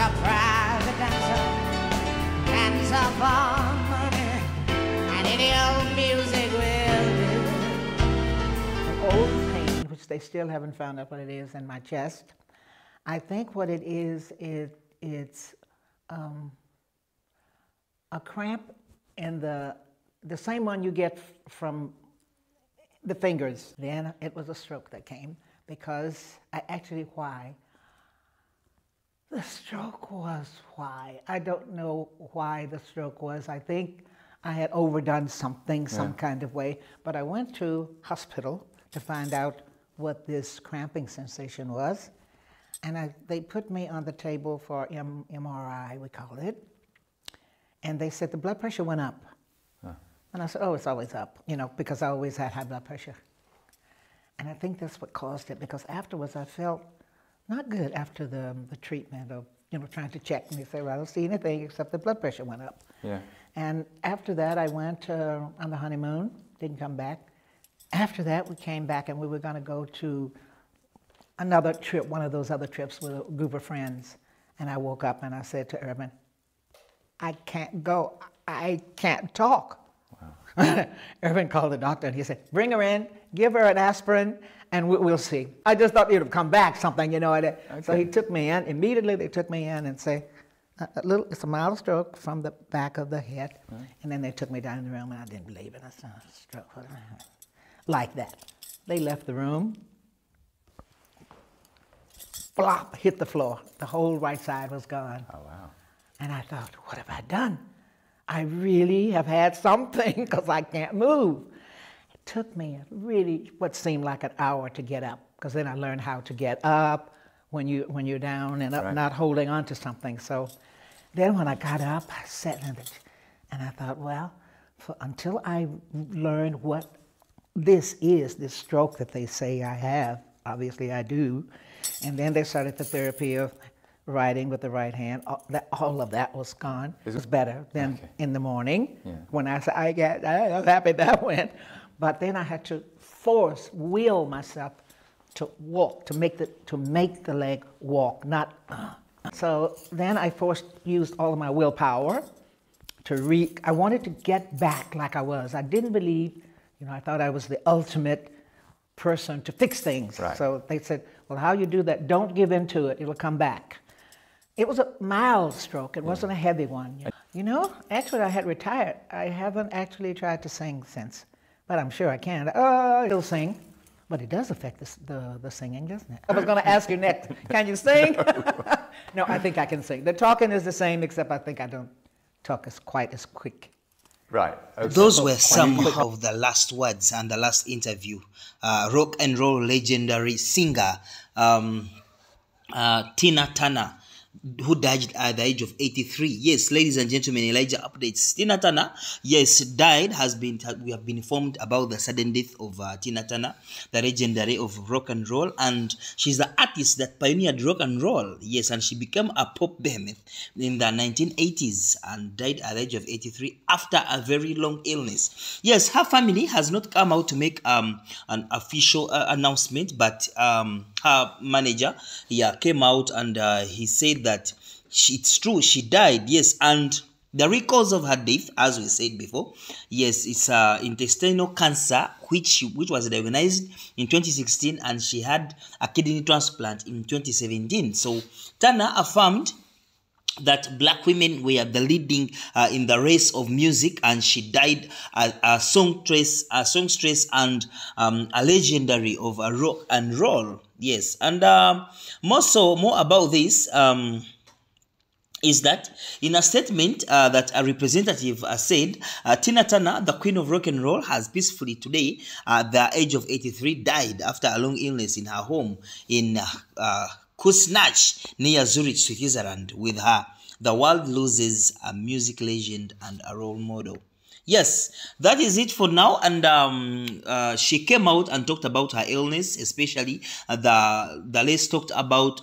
a private dancer, hands up on money, and any old music will do. An old pain, which they still haven't found out what it is, in my chest. I think what it is, it's a cramp in the same one you get from the fingers. Then it was a stroke that came, because why? The stroke was why. I don't know why the stroke was. I think I had overdone something, some kind of way, but I went to hospital to find out what this cramping sensation was, and they put me on the table for MRI, we call it, and they said the blood pressure went up. And I said, oh, it's always up, you know, because I always had high blood pressure. And I think that's what caused it, because afterwards I felt not good after the treatment of, you know, trying to check me. They said, well, I don't see anything except the blood pressure went up. Yeah. And after that, I went on the honeymoon, didn't come back. After that, we came back and we were going to go to another trip, one of those other trips with a group of friends. And I woke up and I said to Urban, I can't go, I can't talk. Wow. Urban called the doctor and he said, bring her in, give her an aspirin, and we'll see. I just thought it would come back something, you know. Okay. So he took me in. Immediately they took me in and say, it's a mild stroke from the back of the head. Right. And then they took me down in the room and I didn't believe it. I said, stroke, like that. They left the room. Flop, hit the floor. The whole right side was gone. Oh, wow. And I thought, what have I done? I really have had something, because I can't move. It took me really what seemed like an hour to get up, because then I learned how to get up when you're down and up, right, not holding on to something. So then when I got up, I sat in it, and I thought, well, until I learn what this is, this stroke that they say I have, obviously I do, and then they started the therapy of writing with the right hand. All of that was gone. It was better than in the morning. Yeah. When I said, I was happy that went. But then I had to will myself to walk, to make the leg walk, not. So then I used all of my willpower I wanted to get back like I was. I didn't believe, you know, I thought I was the ultimate person to fix things. Right. So they said, well, how you do that, don't give in to it, it'll come back. It was a mild stroke. It wasn't a heavy one. You know, actually I had retired. I haven't actually tried to sing since, but I'm sure I can. I still sing, but it does affect the singing, doesn't it? I was going to ask you next, can you sing? No, I think I can sing. The talking is the same, except I think I don't talk quite as quick. Right. Okay. Those were some of the last words and the last interview. Rock and roll legendary singer Tina Turner, who died at the age of 83. Yes, ladies and gentlemen, Elijah updates. Tina Turner, yes, died. We have been informed about the sudden death of Tina Turner, the legendary of rock and roll, and she's the artist that pioneered rock and roll. Yes, and she became a pop behemoth in the 1980s and died at the age of 83 after a very long illness. Yes, her family has not come out to make an official announcement, but her manager, came out and he said that it's true, she died, yes, and the cause of her death, as we said before, yes, it's intestinal cancer, which was diagnosed in 2016, and she had a kidney transplant in 2017. So Turner affirmed that black women were the leading in the race of music, and she died a songstress and a legendary of rock and roll. Yes, and more about this is that in a statement that a representative said, Tina Turner, the queen of rock and roll, has peacefully today, at the age of 83, died after a long illness in her home in Kusnacht, near Zurich, Switzerland. With her, the world loses a music legend and a role model. Yes, that is it for now. And she came out and talked about her illness, especially the less talked about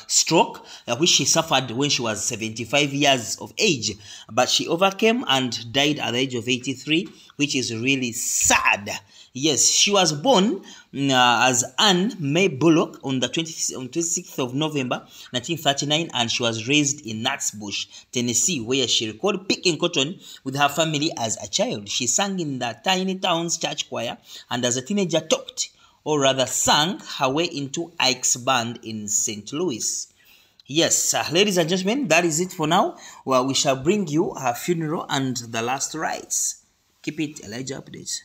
stroke, which she suffered when she was 75 years of age, but she overcame and died at the age of 83, which is really sad. Yes, she was born as Anne May Bullock on the 26th of November 1939, and she was raised in Knoxbush, Tennessee, where she recorded picking cotton with her family as a child. She sang in the tiny town's church choir, and as a teenager talked, or rather sang, her way into Ike's band in St. Louis. Yes, ladies and gentlemen, that is it for now. Well, we shall bring you her funeral and the last rites. Keep it Elijah Updates.